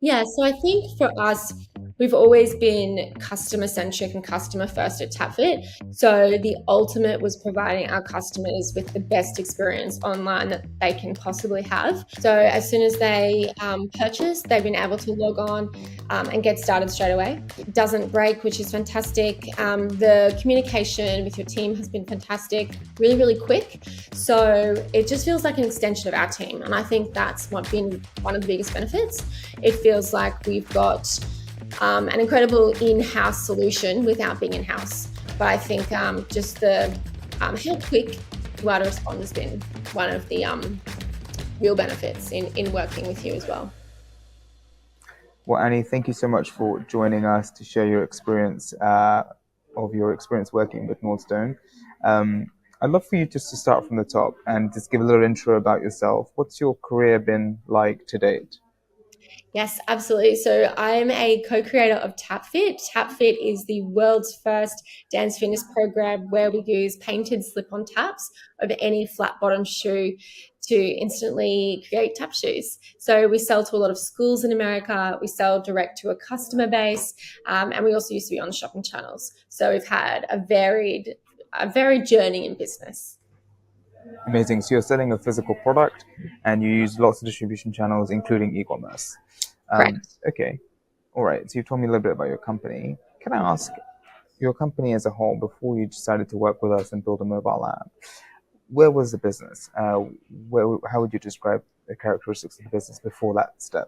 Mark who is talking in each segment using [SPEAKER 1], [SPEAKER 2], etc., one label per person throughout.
[SPEAKER 1] Yeah, so I think for us, we've always been customer centric and customer first at TapFit. So the ultimate was providing our customers with the best experience online that they can possibly have. So as soon as they purchase, they've been able to log on and get started straight away. It doesn't break, which is fantastic. The communication with your team has been fantastic, really, really quick. So it just feels like an extension of our team. And I think that's what been one of the biggest benefits. It feels like we've got an incredible in-house solution without being in-house. But I think just the how quick you are to respond has been one of the real benefits in working with you as well.
[SPEAKER 2] Well, Annie, thank you so much for joining us to share your experience working with Nordstone. Um, I'd love for you just to start from the top and just give a little intro about yourself. What's your career been like to date?
[SPEAKER 1] Yes, absolutely. So I'm a co-creator of TapFit. TapFit is the world's first dance fitness program where we use painted slip-on taps over any flat-bottom shoe to instantly create tap shoes. So we sell to a lot of schools in America. We sell direct to a customer base, and we also used to be on shopping channels. So we've had a varied journey in business.
[SPEAKER 2] Amazing. So you're selling a physical product and you use lots of distribution channels, including e-commerce.
[SPEAKER 1] Correct.
[SPEAKER 2] Okay. All right. So you've told me a little bit about your company. Can I ask your company as a whole, before you decided to work with us and build a mobile app, where was the business? How would you describe the characteristics of the business before that step?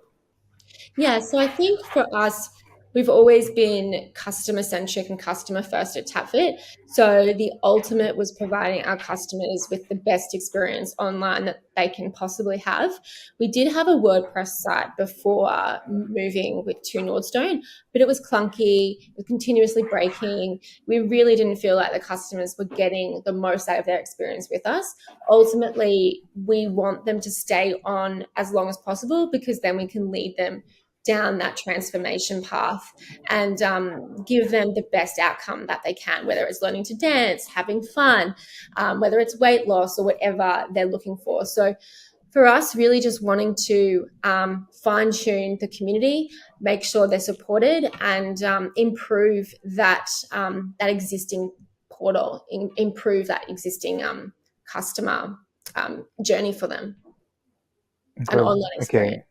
[SPEAKER 1] Yeah, so I think for us, we've always been customer centric and customer first at TapFit. So the ultimate was providing our customers with the best experience online that they can possibly have. We did have a WordPress site before moving with to Nordstone, but it was clunky, it was continuously breaking. We really didn't feel like the customers were getting the most out of their experience with us. Ultimately, we want them to stay on as long as possible because then we can lead them down that transformation path and give them the best outcome that they can, whether it's learning to dance, having fun, whether it's weight loss or whatever they're looking for. So for us, really just wanting to fine tune the community, make sure they're supported, and improve that existing portal, improve that existing customer journey for them, an
[SPEAKER 2] Incredible.
[SPEAKER 1] online experience.
[SPEAKER 2] Okay.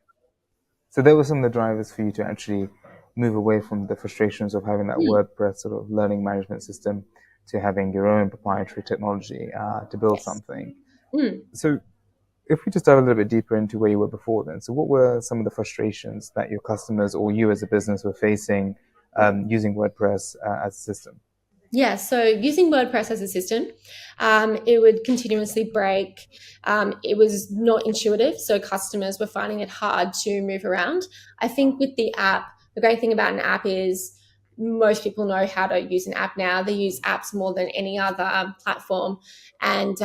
[SPEAKER 2] So there were some of the drivers for you to actually move away from the frustrations of having that WordPress sort of learning management system to having your own proprietary technology to build
[SPEAKER 1] Yes.
[SPEAKER 2] something.
[SPEAKER 1] Mm.
[SPEAKER 2] So if we just dive a little bit deeper into where you were before then, so what were some of the frustrations that your customers or you as a business were facing using WordPress as a system?
[SPEAKER 1] Yeah, so using WordPress as a system, it would continuously break. It was not intuitive, so customers were finding it hard to move around. I think with the app, the great thing about an app is most people know how to use an app now. They use apps more than any other platform, and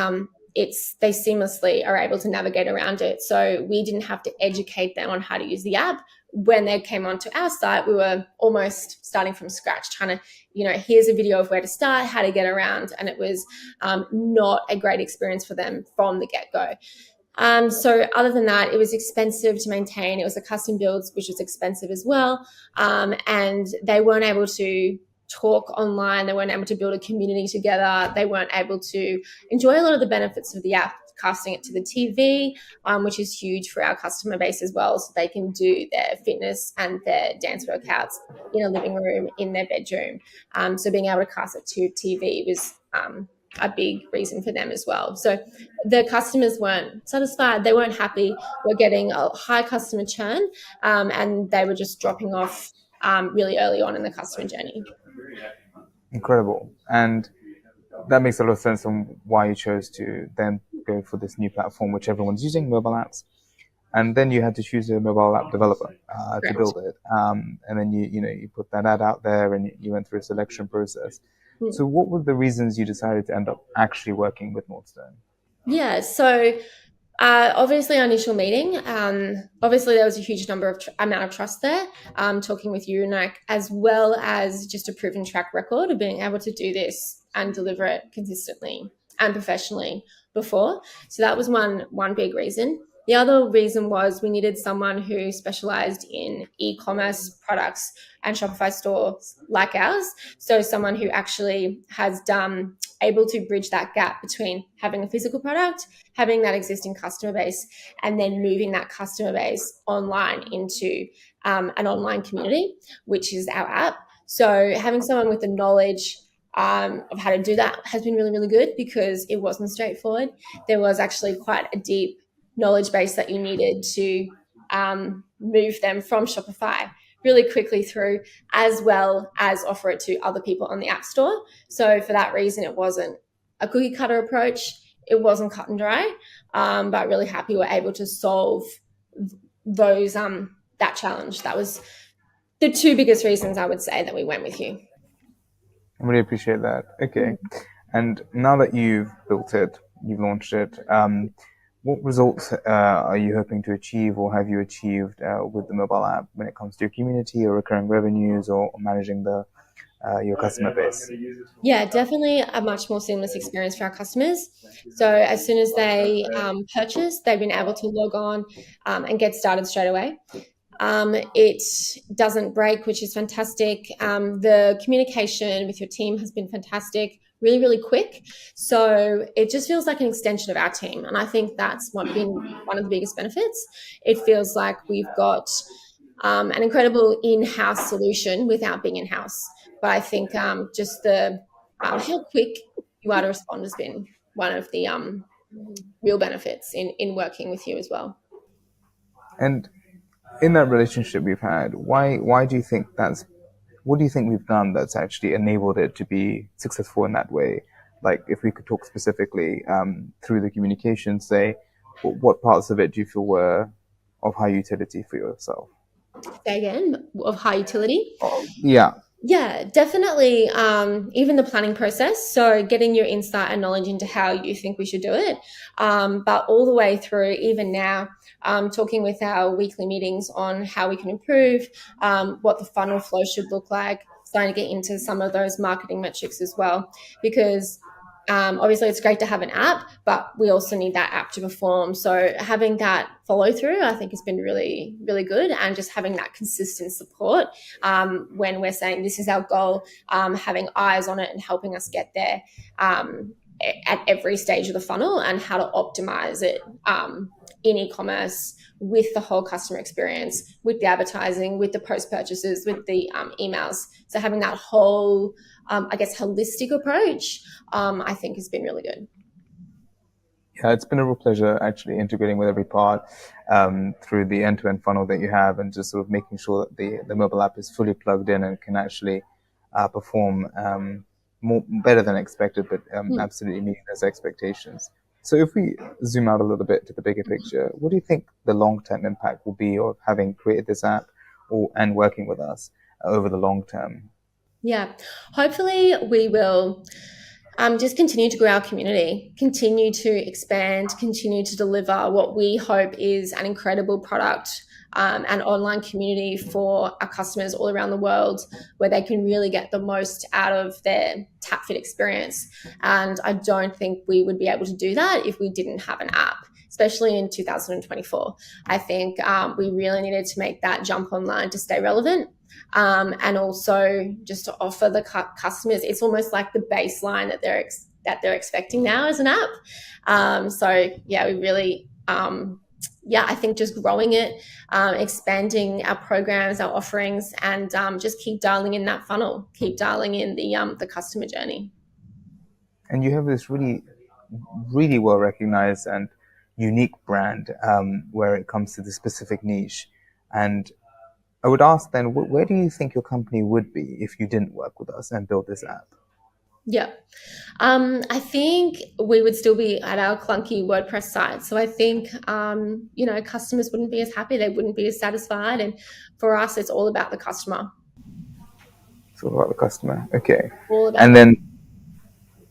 [SPEAKER 1] they seamlessly are able to navigate around it. So we didn't have to educate them on how to use the app. When they came onto our site, we were almost starting from scratch, trying to here's a video of where to start, how to get around. And it was not a great experience for them from the get-go. So other than that, it was expensive to maintain. It was a custom build, which was expensive as well. And they weren't able to talk online. They weren't able to build a community together. They weren't able to enjoy a lot of the benefits of the app, casting it to the TV, which is huge for our customer base as well. So they can do their fitness and their dance workouts in a living room, in their bedroom. So being able to cast it to TV was a big reason for them as well. So the customers weren't satisfied. They weren't happy. We're getting a high customer churn, and they were just dropping off really early on in the customer journey.
[SPEAKER 2] Incredible. And that makes a lot of sense on why you chose to then go for this new platform, which everyone's using, mobile apps. And then you had to choose a mobile app developer to
[SPEAKER 1] Correct.
[SPEAKER 2] build it. And then you put that ad out there and you went through a selection process.
[SPEAKER 1] Hmm.
[SPEAKER 2] So what were the reasons you decided to end up actually working with Nordstone?
[SPEAKER 1] Yeah, so obviously our initial meeting, obviously there was a huge amount of trust there, talking with you, and as well as just a proven track record of being able to do this and deliver it consistently and professionally before. So that was one big reason. The other reason was we needed someone who specialized in e-commerce products and Shopify stores like ours. So someone who actually has done able to bridge that gap between having a physical product, having that existing customer base, and then moving that customer base online into an online community, which is our app. So having someone with the knowledge of how to do that has been really, really good because it wasn't straightforward. There was actually quite a deep knowledge base that you needed to move them from Shopify really quickly through, as well as offer it to other people on the App Store. So for that reason, it wasn't a cookie cutter approach. It wasn't cut and dry, but really happy we're able to solve those that challenge. That was the two biggest reasons I would say that we went with you.
[SPEAKER 2] I really appreciate that. Okay. And now that you've built it, you've launched it, what results are you hoping to achieve or have you achieved with the mobile app when it comes to your community or recurring revenues or managing your customer base?
[SPEAKER 1] Yeah, definitely a much more seamless experience for our customers. So as soon as they purchase, they've been able to log on and get started straight away. It doesn't break, which is fantastic. The communication with your team has been fantastic, really, really quick. So it just feels like an extension of our team. And I think that's been one of the biggest benefits. It feels like we've got an incredible in-house solution without being in-house. But I think just the how quick you are to respond has been one of the real benefits in working with you as well.
[SPEAKER 2] And in that relationship we've had, why do you think what do you think we've done that's actually enabled it to be successful in that way? Like, if we could talk specifically through the communication, say, what parts of it do you feel were of high utility for yourself?
[SPEAKER 1] Say again, of high utility.
[SPEAKER 2] Yeah.
[SPEAKER 1] Yeah, definitely. Even the planning process. So getting your insight and knowledge into how you think we should do it. But all the way through, even now, talking with our weekly meetings on how we can improve, what the funnel flow should look like, starting to get into some of those marketing metrics as well. Because obviously it's great to have an app, but we also need that app to perform. So having that follow through, I think has been really, really good. And just having that consistent support when we're saying this is our goal, having eyes on it and helping us get there at every stage of the funnel and how to optimize it in e-commerce with the whole customer experience, with the advertising, with the post purchases, with the emails. So having that whole, I guess, holistic approach, I think has been really good.
[SPEAKER 2] Yeah, it's been a real pleasure actually integrating with every part through the end-to-end funnel that you have, and just sort of making sure that the mobile app is fully plugged in and can actually perform better than expected, but absolutely meeting those expectations. So if we zoom out a little bit to the bigger picture, what do you think the long-term impact will be of having created this app and working with us over the long term?
[SPEAKER 1] Yeah, hopefully we will just continue to grow our community, continue to expand, continue to deliver what we hope is an incredible product and online community for our customers all around the world, where they can really get the most out of their TapFit experience. And I don't think we would be able to do that if we didn't have an app, especially in 2024. I think we really needed to make that jump online to stay relevant. And also just to offer the customers, it's almost like the baseline that they're expecting now as an app. So yeah, we really, I think just growing it, expanding our programs, our offerings, and just keep dialing in that funnel, keep dialing in the customer journey.
[SPEAKER 2] And you have this really, really well recognized and unique brand where it comes to the specific niche. And I would ask then, where do you think your company would be if you didn't work with us and build this app?
[SPEAKER 1] Yeah. I think we would still be at our clunky WordPress site. So I think, customers wouldn't be as happy. They wouldn't be as satisfied. And for us, it's all about the customer.
[SPEAKER 2] It's all about the customer. Okay.
[SPEAKER 1] All about
[SPEAKER 2] And then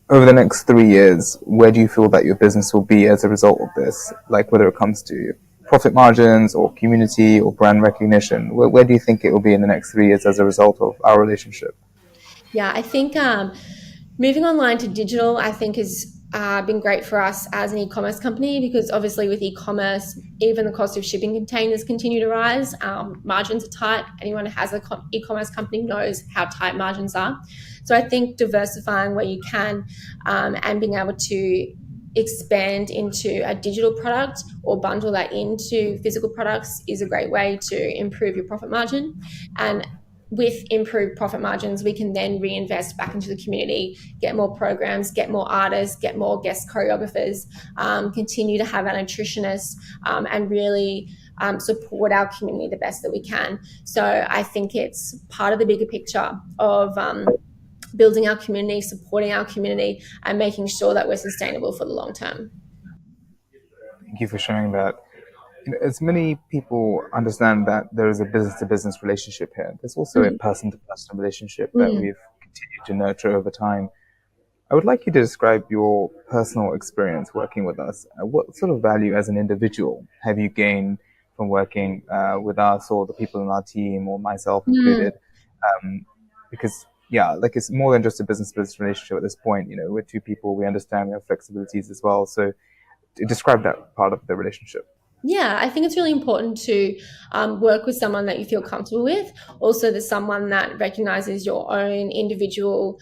[SPEAKER 2] over the next 3 years, where do you feel that your business will be as a result of this? Like, whether it comes to profit margins or community or brand recognition, where do you think it will be in the next 3 years as a result of our relationship?
[SPEAKER 1] Yeah, I think moving online to digital, I think is been great for us as an e-commerce company, because obviously with e-commerce, even the cost of shipping containers continue to rise. Margins are tight. Anyone who has an e-commerce company knows how tight margins are. So I think diversifying where you can, and being able to expand into a digital product or bundle that into physical products is a great way to improve your profit margin. And with improved profit margins, we can then reinvest back into the community, get more programs, get more artists, get more guest choreographers, continue to have our nutritionists, and really support our community the best that we can. So I think it's part of the bigger picture of building our community, supporting our community, and making sure that we're sustainable for the long term.
[SPEAKER 2] Thank you for sharing that. As many people understand that there is a business to business relationship here, there's also a
[SPEAKER 1] Mm.
[SPEAKER 2] person to person relationship that
[SPEAKER 1] Mm.
[SPEAKER 2] we've continued to nurture over time. I would like you to describe your personal experience working with us. What sort of value as an individual have you gained from working with us, or the people in our team, or myself
[SPEAKER 1] Mm.
[SPEAKER 2] included? Because yeah, like it's more than just a business business relationship at this point. We're two people. We understand we have flexibilities as well. So describe that part of the relationship.
[SPEAKER 1] Yeah, I think it's really important to work with someone that you feel comfortable with. Also, there's someone that recognizes your own individual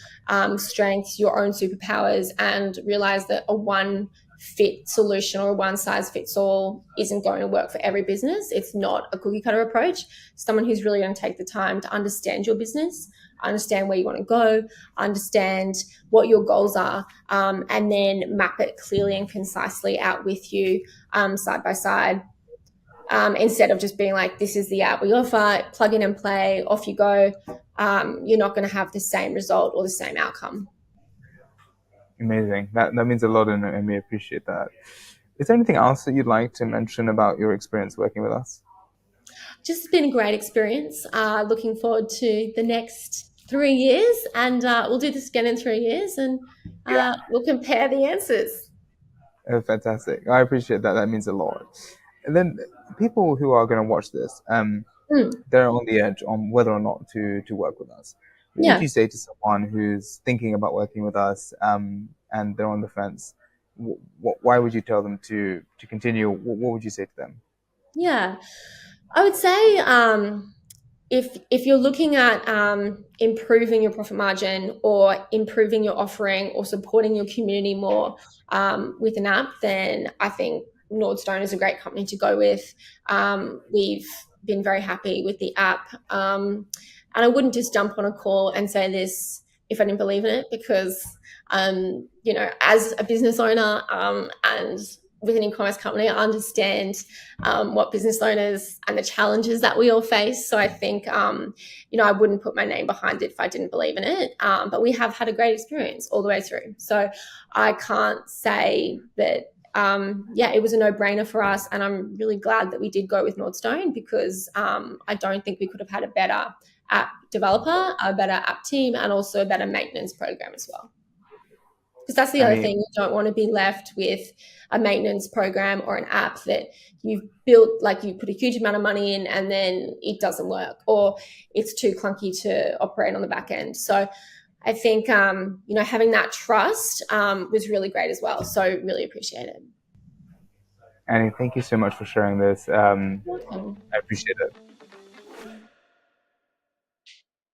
[SPEAKER 1] strengths, your own superpowers, and realize that a one fit solution or a one size fits all isn't going to work for every business. It's not a cookie cutter approach. Someone who's really going to take the time to understand your business, understand where you want to go, understand what your goals are, and then map it clearly and concisely out with you, side by side, instead of just being like, this is the app we offer, plug in and play, off you go. You're not going to have the same result or the same outcome.
[SPEAKER 2] Amazing. That means a lot, and we appreciate that. Is there anything else that you'd like to mention about your experience working with us?
[SPEAKER 1] Just been a great experience. Looking forward to the next 3 years, and we'll do this again in 3 years, and
[SPEAKER 2] Yeah.
[SPEAKER 1] we'll compare the answers.
[SPEAKER 2] Oh, fantastic. I appreciate that. That means a lot. And then people who are going to watch this,
[SPEAKER 1] Mm,
[SPEAKER 2] they're on the edge on whether or not to work with us. What would
[SPEAKER 1] yeah.
[SPEAKER 2] you say to someone who's thinking about working with us, and they're on the fence? Why would you tell them to continue? What would you say to them?
[SPEAKER 1] Yeah. I would say, if you're looking at improving your profit margin or improving your offering or supporting your community more with an app, then I think Nordstone is a great company to go with. We've been very happy with the app, and I wouldn't just jump on a call and say this if I didn't believe in it, because as a business owner, and with an e-commerce company, I understand what business owners and the challenges that we all face. So I think, I wouldn't put my name behind it if I didn't believe in it. But we have had a great experience all the way through. So I can't say that, it was a no-brainer for us. And I'm really glad that we did go with Nordstone, because I don't think we could have had a better app developer, a better app team, and also a better maintenance program as well. Because that's the
[SPEAKER 2] I
[SPEAKER 1] other
[SPEAKER 2] mean,
[SPEAKER 1] thing. You don't want to be left with a maintenance program or an app that you've built, like you put a huge amount of money in and then it doesn't work, or it's too clunky to operate on the back end. So I think, having that trust was really great as well. So really appreciate it.
[SPEAKER 2] Annie, thank you so much for sharing this.
[SPEAKER 1] Welcome.
[SPEAKER 2] I appreciate it.